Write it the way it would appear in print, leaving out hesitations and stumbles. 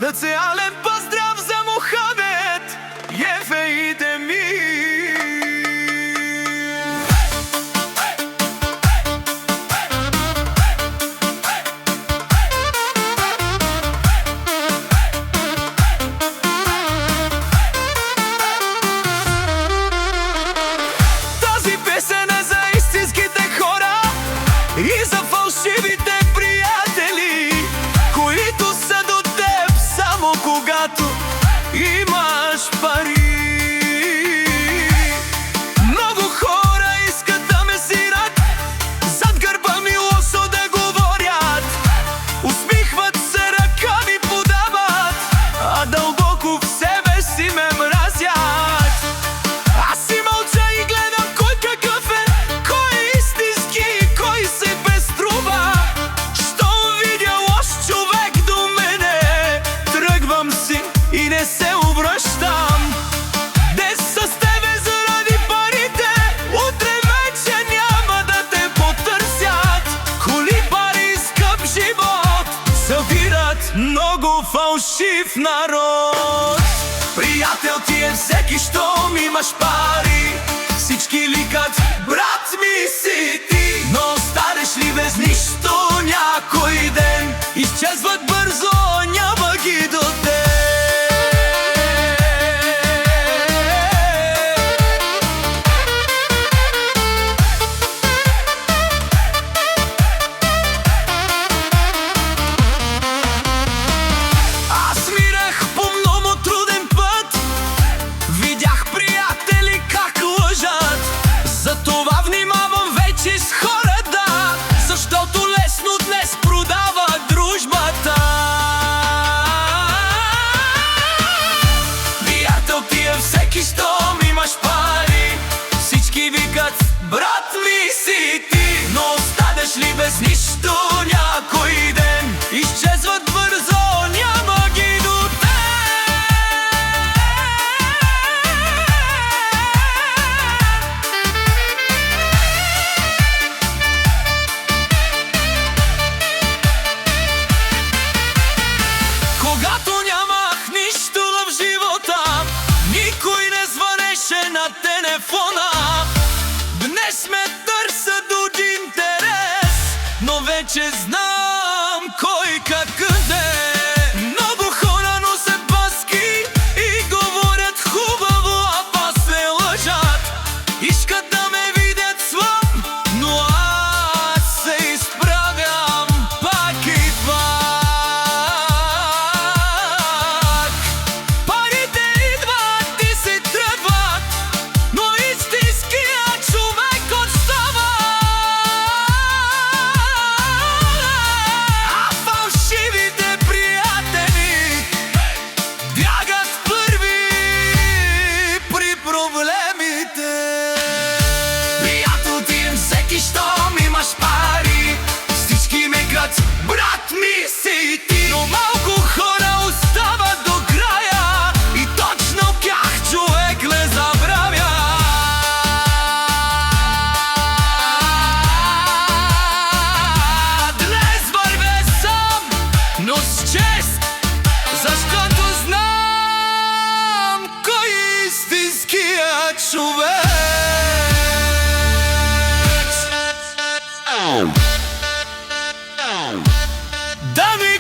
Специален поздрав за Мухамед Ефе и Демир. Тази песен е за истинските хора и за фалшивите приятели, които са до теб само когато имаш пари. Много хора искат да ме сират, зад гърба ми лошо да говорят, усмихват се, ръка ми подават, а дълбоко в себе си ме мразят. Аз си мълча и гледам кой какъв е, кой е истински и кой се безструва. Щом видя лош човек до мене, тръгвам си и не се обръщам. Днес с тебе заради парите, утре вече няма да те потърсят. Коли, пари, скъп живот събират много фалшив народ. Приятел ти е всеки, щом имаш пари. Всички ликат, брат ми си ти. Но останеш ли без нищо някой ден, изчезват бързо, няма ги до теб. Аз мирах по много труден път, видях приятели как лъжат. Затова внимавам вече с хората, защото лесно днес продават дружбата. Приятел ти е всеки, щом имаш пари. Всички викат, брат ми си ти. Но останеш ли без нищо някой ден, изчезват бързо, няма ги до теб. Когато нямах нищо в живота, никой не звънеше на телефона. Днес ме търсят от интерес, но вече знам кой какъв е. Много хора носят маски и говорят хубаво, а после лъжат. Искат да ме видят слаб, но аз се изправям пак и пак. Парите идват и се тръгват, но истинският човек остава. А фалшивите приятели бягат първи при проблемите. Приятел ти е всеки, щом имаш пари. Всички мигат, брат ми си ти. Но малко хора остават до края и точно тях човек не забравя. Днес вървя сам, но с чест, защото знам кой е истинският човек. Дами